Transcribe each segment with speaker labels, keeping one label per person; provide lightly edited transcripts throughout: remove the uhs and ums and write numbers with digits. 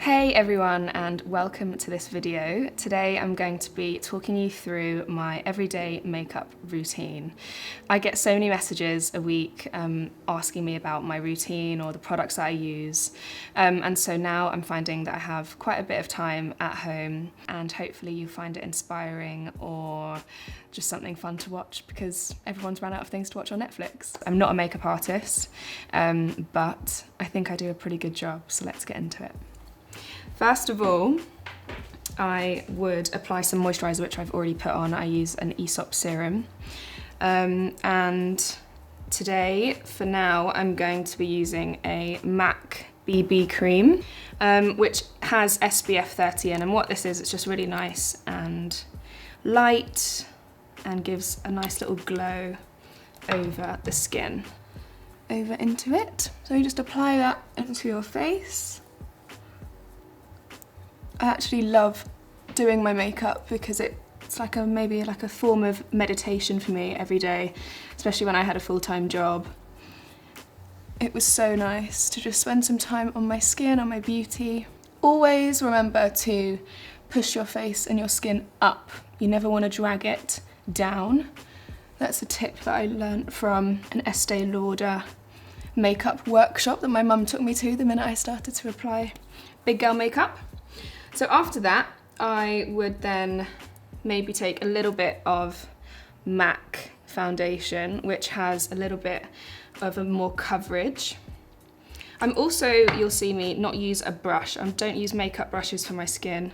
Speaker 1: Hey everyone, and welcome to this video. Today I'm going to be talking you through my everyday makeup routine. I get so many messages a week asking me about my routine or the products that I use, and so now I'm finding that I have quite a bit of time at home, and hopefully you find it inspiring or just something fun to watch because everyone's run out of things to watch on Netflix. I'm not a makeup artist, but I think I do a pretty good job, so let's get into it. First of all, I would apply some moisturiser, which I've already put on. I use an Aesop serum. And today, for now, I'm going to be using a MAC BB cream, which has SPF 30 in. And what this is, it's just really nice and light and gives a nice little glow over the skin. Over into it. So you just apply that into your face. I actually love doing my makeup because it's like maybe like a form of meditation for me every day, especially when I had a full-time job. It was so nice to just spend some time on my skin, on my beauty. Always remember to push your face and your skin up. You never want to drag it down. That's a tip that I learned from an Estee Lauder makeup workshop that my mum took me to the minute I started to apply big girl makeup. So after that, I would then maybe take a little bit of MAC foundation, which has a little bit of a more coverage. I'm also, you'll see me not use a brush. I don't use makeup brushes for my skin,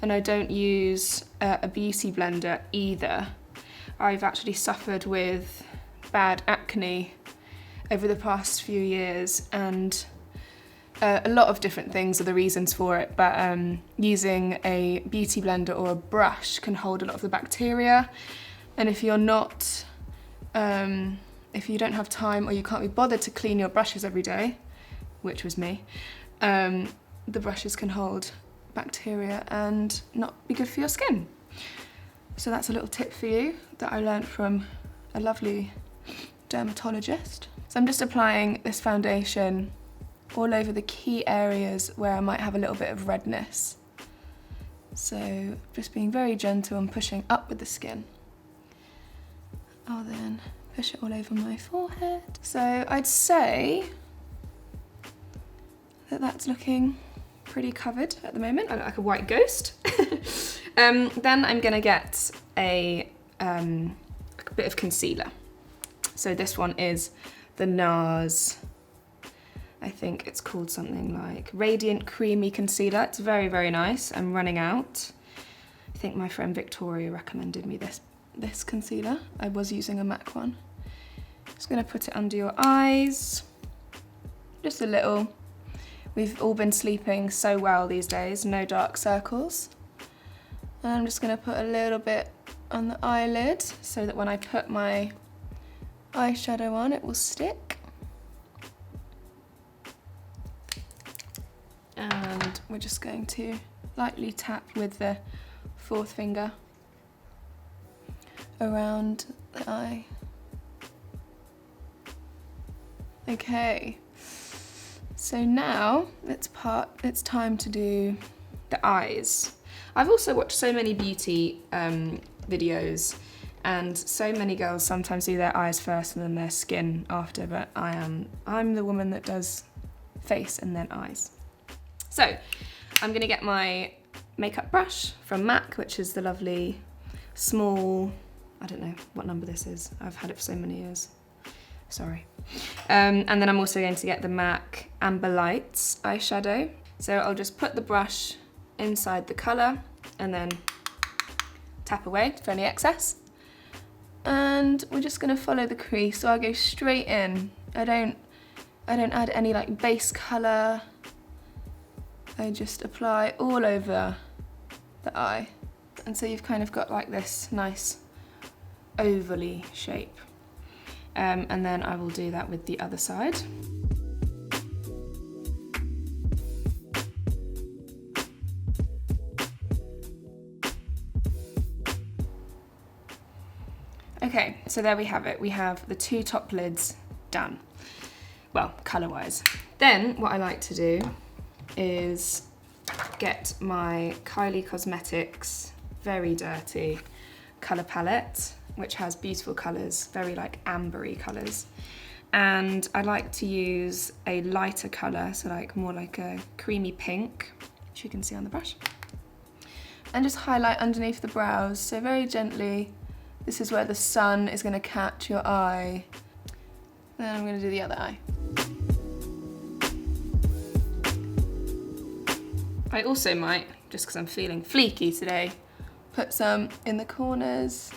Speaker 1: and I don't use a beauty blender either. I've actually suffered with bad acne over the past few years, and a lot of different things are the reasons for it, but using a beauty blender or a brush can hold a lot of the bacteria. And if you're not, if you don't have time or you can't be bothered to clean your brushes every day, which was me, the brushes can hold bacteria and not be good for your skin. So that's a little tip for you that I learned from a lovely dermatologist. So I'm just applying this foundation all over the key areas where I might have a little bit of redness. So just being very gentle and pushing up with the skin. I'll then push it all over my forehead. So I'd say that that's looking pretty covered at the moment. I look like a white ghost. Then I'm gonna get a bit of concealer. So this one is the NARS, I think it's called something like Radiant Creamy Concealer. It's very, very nice. I'm running out. I think my friend Victoria recommended me this concealer. I was using a MAC one. Just gonna put it under your eyes. Just a little. We've all been sleeping so well these days, no dark circles. And I'm just gonna put a little bit on the eyelid so that when I put my eyeshadow on, it will stick. And we're just going to lightly tap with the fourth finger around the eye. Okay, so now it's time to do the eyes. I've also watched so many beauty videos, and so many girls sometimes do their eyes first and then their skin after, but I'm the woman that does face and then eyes. So I'm gonna get my makeup brush from MAC, which is the lovely small, I don't know what number this is. I've had it for so many years, sorry. And then I'm also going to get the MAC Amber Lights eyeshadow. So I'll just put the brush inside the color and then tap away for any excess. And we're just gonna follow the crease. So I'll go straight in. I don't add any like base color. I just apply all over the eye. And so you've kind of got like this nice ovally shape. And then I will do that with the other side. Okay, so there we have it. We have the two top lids done. Well, color-wise. Then what I like to do is get my Kylie Cosmetics Very Dirty colour palette, which has beautiful colours, very like ambery colours. And I like to use a lighter colour, so like more like a creamy pink, which you can see on the brush. And just highlight underneath the brows, so very gently. This is where the sun is going to catch your eye. Then I'm going to do the other eye. I also might, just because I'm feeling fleeky today, put some in the corners.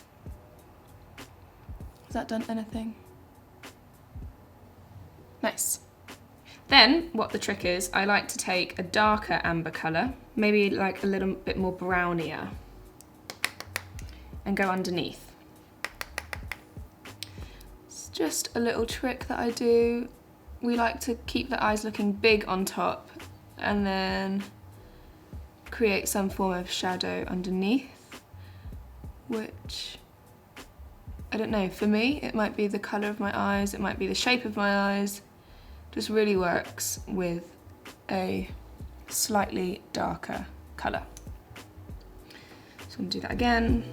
Speaker 1: Has that done anything? Nice. Then, what the trick is, I like to take a darker amber colour, maybe like a little bit more brownier, and go underneath. It's just a little trick that I do. We like to keep the eyes looking big on top, and then create some form of shadow underneath, which, I don't know, for me, it might be the colour of my eyes, it might be the shape of my eyes. Just really works with a slightly darker colour. So I'm going to do that again.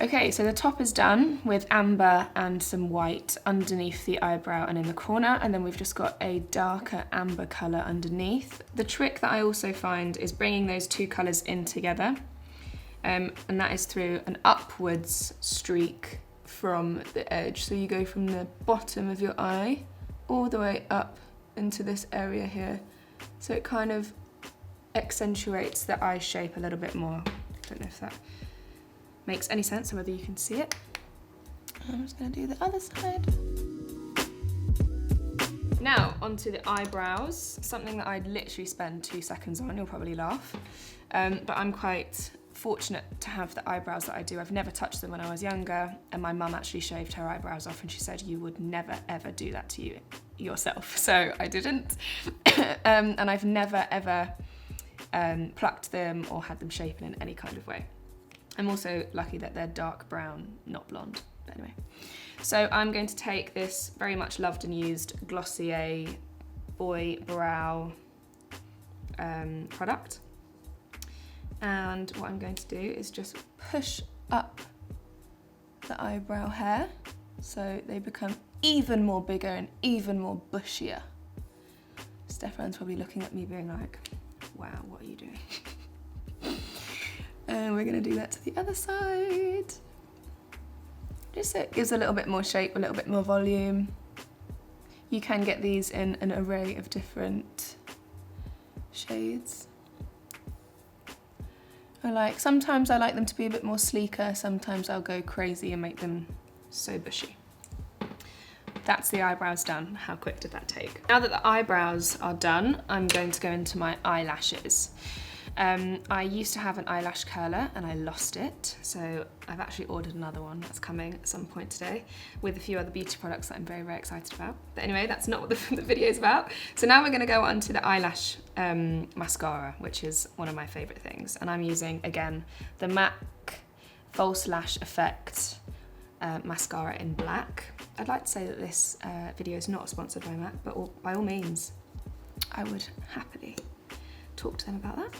Speaker 1: Okay, so the top is done with amber and some white underneath the eyebrow and in the corner, and then we've just got a darker amber colour underneath. The trick that I also find is bringing those two colours in together. And that is through an upwards streak from the edge. So you go from the bottom of your eye all the way up into this area here. So it kind of accentuates the eye shape a little bit more. I don't know if that makes any sense or whether you can see it. I'm just going to do the other side. Now onto the eyebrows, something that I'd literally spend 2 seconds on. You'll probably laugh, but I'm quite fortunate to have the eyebrows that I do. I've never touched them when I was younger, and my mum actually shaved her eyebrows off, and she said you would never ever do that to yourself. So I didn't, and I've never ever plucked them or had them shapen in any kind of way. I'm also lucky that they're dark brown, not blonde. But anyway, so I'm going to take this very much loved and used Glossier Boy Brow product. And what I'm going to do is just push up the eyebrow hair so they become even more bigger and even more bushier. Stefan's probably looking at me being like, wow, what are you doing? And we're going to do that to the other side. Just so it gives a little bit more shape, a little bit more volume. You can get these in an array of different shades. Sometimes I like them to be a bit more sleeker, sometimes I'll go crazy and make them so bushy. That's the eyebrows done. How quick did that take? Now that the eyebrows are done, I'm going to go into my eyelashes. I used to have an eyelash curler and I lost it, so I've actually ordered another one that's coming at some point today with a few other beauty products that I'm very, very excited about. But anyway, that's not what the video is about. So now we're going to go on to the eyelash mascara, which is one of my favourite things. And I'm using, again, the MAC False Lash Effect mascara in black. I'd like to say that this video is not sponsored by MAC, but by all means, I would happily talk to them about that.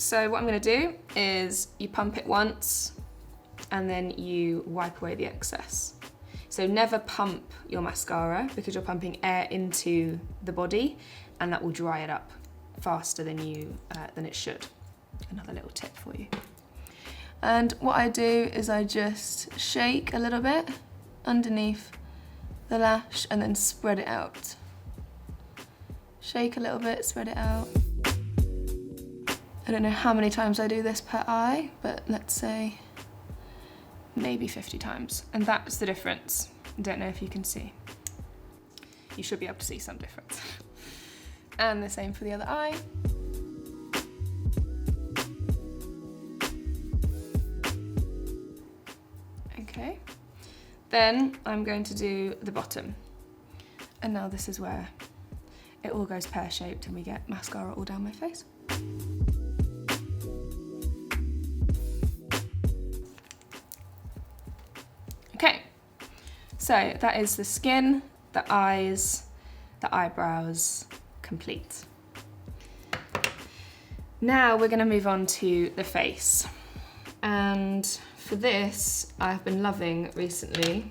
Speaker 1: So what I'm going to do is you pump it once and then you wipe away the excess. So never pump your mascara because you're pumping air into the body and that will dry it up faster than it should. Another little tip for you. And what I do is I just shake a little bit underneath the lash and then spread it out. Shake a little bit, spread it out. I don't know how many times I do this per eye, but let's say maybe 50 times. And that's the difference. I don't know if you can see. You should be able to see some difference. And the same for the other eye. Okay. Then I'm going to do the bottom. And now this is where it all goes pear-shaped and we get mascara all down my face. Okay, So that is the skin, the eyes, the eyebrows complete. Now we're gonna move on to the face. And for this, I've been loving recently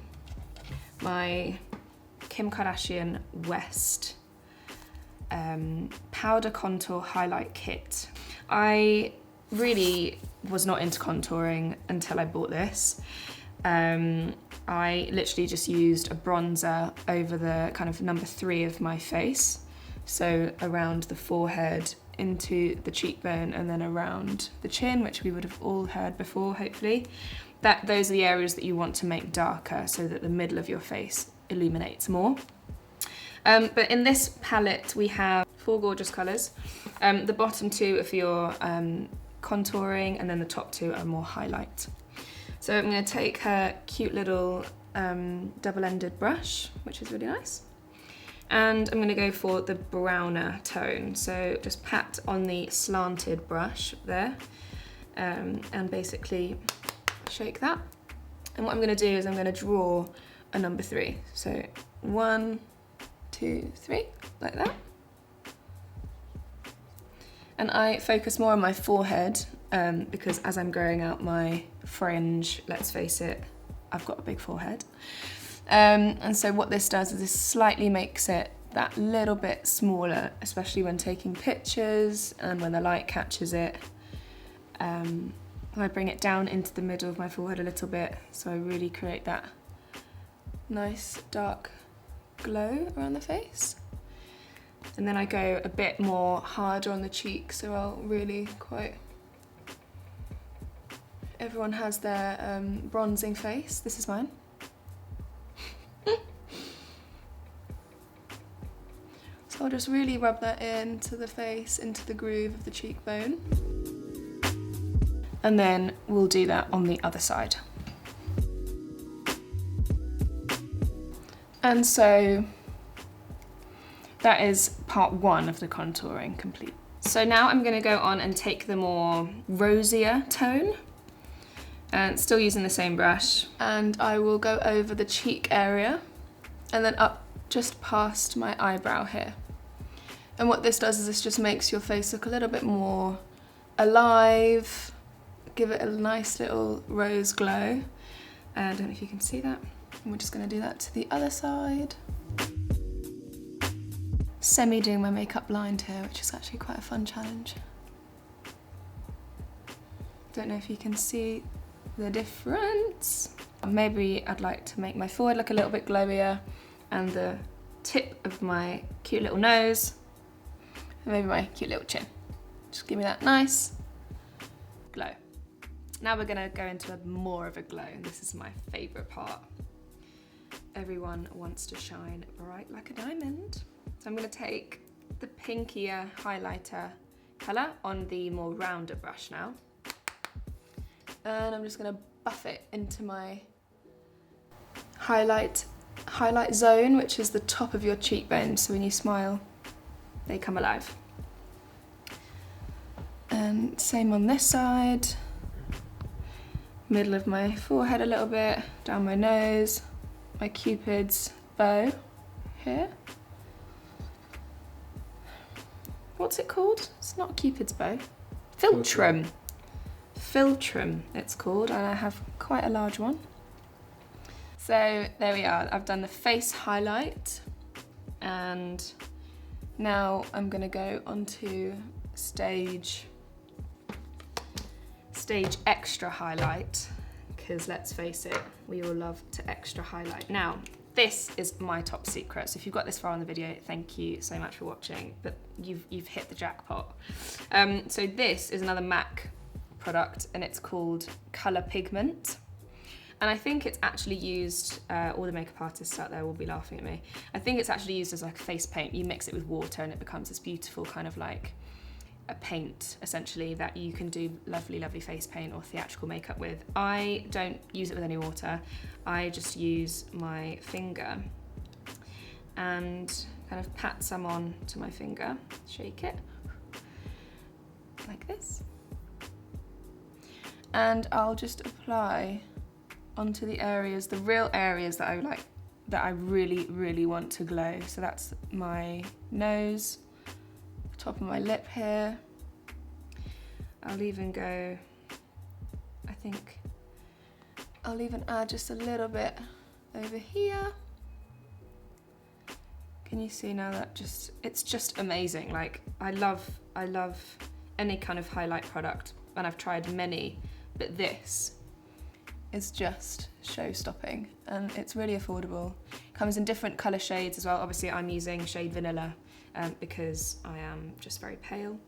Speaker 1: my Kim Kardashian West Powder Contour Highlight Kit. I really was not into contouring until I bought this. I literally just used a bronzer over the kind of number 3 of my face. So around the forehead, into the cheekbone, and then around the chin, which we would have all heard before, hopefully. Those are the areas that you want to make darker so that the middle of your face illuminates more. But in this palette, we have 4 gorgeous colours. The bottom 2 are for your contouring, and then the top 2 are more highlight. So I'm going to take her cute little double-ended brush, which is really nice. And I'm going to go for the browner tone. So just pat on the slanted brush there, and basically shake that. And what I'm going to do is I'm going to draw a number 3. So 1, 2, 3, like that. And I focus more on my forehead because as I'm growing out my fringe, let's face it, I've got a big forehead. And so what this does is this slightly makes it that little bit smaller, especially when taking pictures and when the light catches it. I bring it down into the middle of my forehead a little bit, so I really create that nice dark glow around the face. And then I go a bit more harder on the cheeks, so I'll really quite... Everyone has their bronzing face. This is mine. So I'll just really rub that into the face, into the groove of the cheekbone. And then we'll do that on the other side. And so that is part 1 of the contouring complete. So now I'm going to go on and take the more rosier tone, and still using the same brush. And I will go over the cheek area and then up just past my eyebrow here. And what this does is this just makes your face look a little bit more alive, give it a nice little rose glow. I don't know if you can see that. And we're just going to do that to the other side. Semi doing my makeup blind here, which is actually quite a fun challenge. Don't know if you can see the difference. Maybe I'd like to make my forehead look a little bit glowier, and the tip of my cute little nose, and maybe my cute little chin. Just give me that nice glow. Now we're gonna go into more of a glow, and this is my favorite part. Everyone wants to shine bright like a diamond. So I'm gonna take the pinkier highlighter color on the more rounder brush now. And I'm just gonna buff it into my highlight zone, which is the top of your cheekbone. So when you smile, they come alive. And same on this side. Middle of my forehead a little bit, down my nose, my Cupid's bow here. What's it called? It's not Cupid's bow. Philtrum. Philtrum it's called, and I have quite a large one. So there we are, I've done the face highlight, and now I'm gonna go onto stage extra highlight, because let's face it, we all love to extra highlight. Now, this is my top secret, so if you've got this far in the video, thank you so much for watching, but you've hit the jackpot. So this is another MAC product, and it's called Colour Pigment. And I think it's actually used, all the makeup artists out there will be laughing at me. I think it's actually used as like a face paint. You mix it with water and it becomes this beautiful kind of like a paint, essentially, that you can do lovely, lovely face paint or theatrical makeup with. I don't use it with any water. I just use my finger and kind of pat some on to my finger, shake it, like this. And I'll just apply onto the areas, the real areas that I like that I really, really want to glow. So that's my nose, top of my lip here. I'll even go, I think, I'll even add just a little bit over here. Can you see now that it's just amazing. Like, I love any kind of highlight product, and I've tried many, but this is just show-stopping, and it's really affordable. It comes in different colour shades as well. Obviously I'm using shade Vanilla because I am just very pale,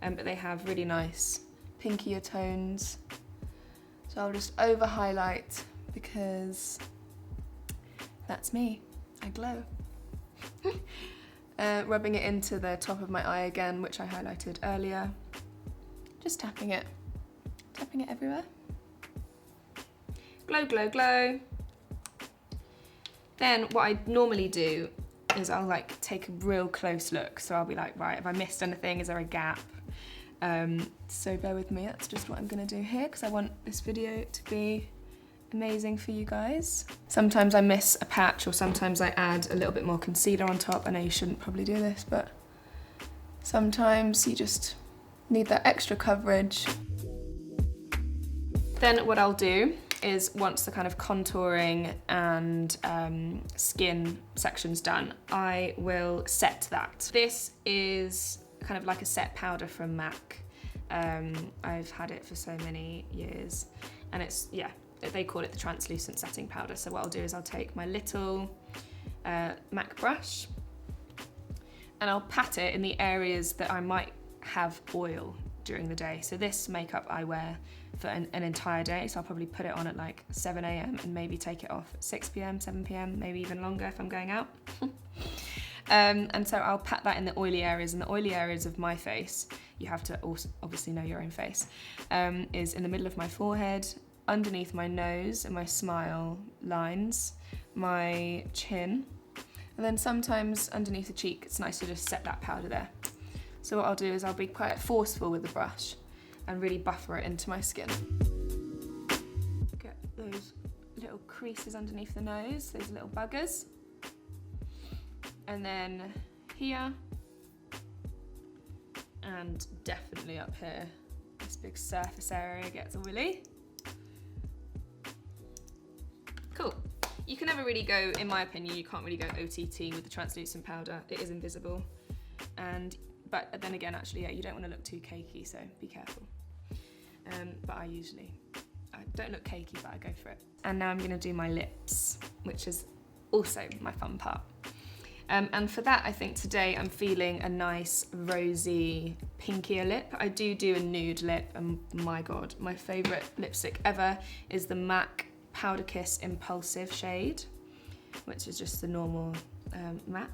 Speaker 1: but they have really nice pinkier tones. So I'll just over highlight because that's me, I glow. Rubbing it into the top of my eye again, which I highlighted earlier. Just tapping it everywhere. Glow, glow, glow. Then what I normally do is I'll like take a real close look. So I'll be like, right, have I missed anything? Is there a gap? So bear with me, that's just what I'm gonna do here because I want this video to be amazing for you guys. Sometimes I miss a patch, or sometimes I add a little bit more concealer on top. I know you shouldn't probably do this, but sometimes you just need that extra coverage. Then what I'll do is, once the kind of contouring and skin section's done, I will set that. This is kind of like a set powder from MAC. I've had it for so many years, and it's, yeah, they call it the translucent setting powder. So what I'll do is I'll take my little MAC brush and I'll pat it in the areas that I might have oil during the day. So this makeup I wear for an entire day, so I'll probably put it on at like 7 AM and maybe take it off at 6 PM, 7 PM, maybe even longer if I'm going out. And so I'll pat that in the oily areas, and the oily areas of my face, you have to also obviously know your own face, is in the middle of my forehead, underneath my nose and my smile lines, my chin, and then sometimes underneath the cheek. It's nice to just set that powder there. So what I'll do is I'll be quite forceful with the brush and really buffer it into my skin. Get those little creases underneath the nose, those little buggers. And then here, and definitely up here. This big surface area gets oily. Cool. You can never really go, in my opinion, you can't really go OTT with the translucent powder. It is invisible. But then again, actually, yeah, you don't want to look too cakey, so be careful. But I don't look cakey, but I go for it. And now I'm gonna do my lips, which is also my fun part. And for that, I think today I'm feeling a nice rosy, pinkier lip. I do a nude lip, and my God, my favorite lipstick ever is the MAC Powder Kiss Impulsive shade, which is just the normal MAC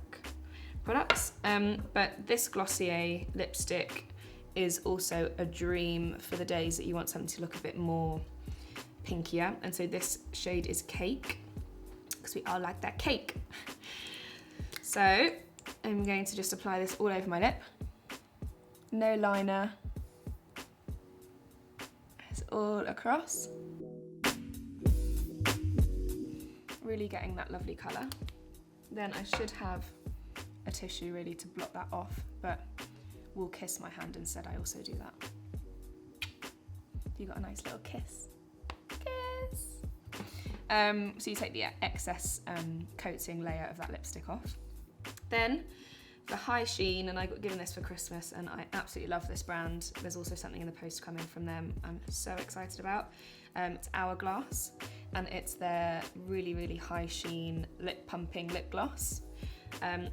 Speaker 1: products. But this Glossier lipstick is also a dream for the days that you want something to look a bit more pinkier. And so this shade is Cake, because we all like that cake. So I'm going to just apply this all over my lip. No liner. It's all across. Really getting that lovely colour. Then I should have a tissue really to block that off, but we'll kiss my hand instead. I also do that. You got a nice little kiss. Kiss! So you take the excess coating layer of that lipstick off. Then the High Sheen, and I got given this for Christmas and I absolutely love this brand. There's also something in the post coming from them I'm so excited about. It's Hourglass, and it's their really, really high sheen lip pumping lip gloss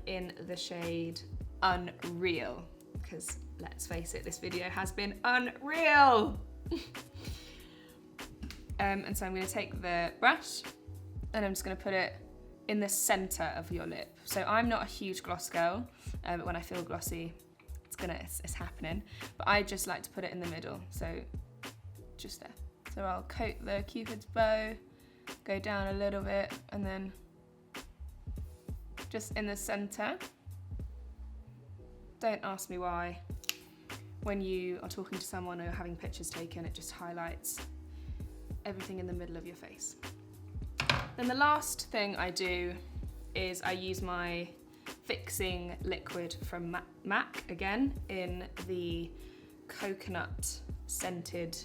Speaker 1: in the shade Unreal, because let's face it, this video has been unreal. And so I'm going to take the brush and I'm just going to put it in the center of your lip. So I'm not a huge gloss girl, but when I feel glossy, it's happening. But I just like to put it in the middle, so just there. So I'll coat the Cupid's bow, go down a little bit, and then just in the center. Don't ask me why. When you are talking to someone or you're having pictures taken, it just highlights everything in the middle of your face. Then the last thing I do is I use my fixing liquid from MAC again in the coconut scented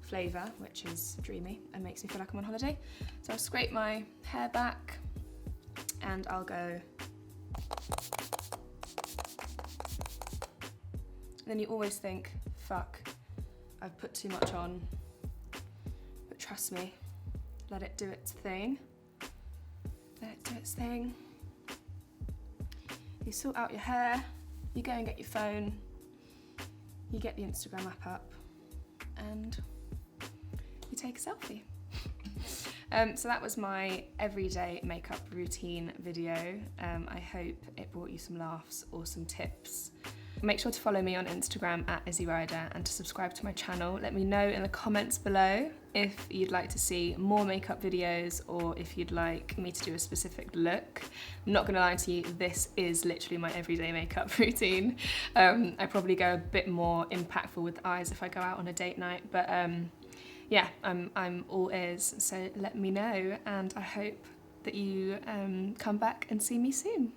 Speaker 1: flavour, which is dreamy and makes me feel like I'm on holiday. So I'll scrape my hair back and I'll go. And then you always think, fuck, I've put too much on. But trust me, let it do its thing. Let it do its thing. You sort out your hair, you go and get your phone, you get the Instagram app up, and you take a selfie. So that was my everyday makeup routine video. I hope it brought you some laughs or some tips. Make sure to follow me on Instagram @IzzyRider and to subscribe to my channel. Let me know in the comments below if you'd like to see more makeup videos or if you'd like me to do a specific look. I'm not gonna lie to you, this is literally my everyday makeup routine. I probably go a bit more impactful with the eyes if I go out on a date night, but yeah, I'm all ears, so let me know, and I hope that you come back and see me soon.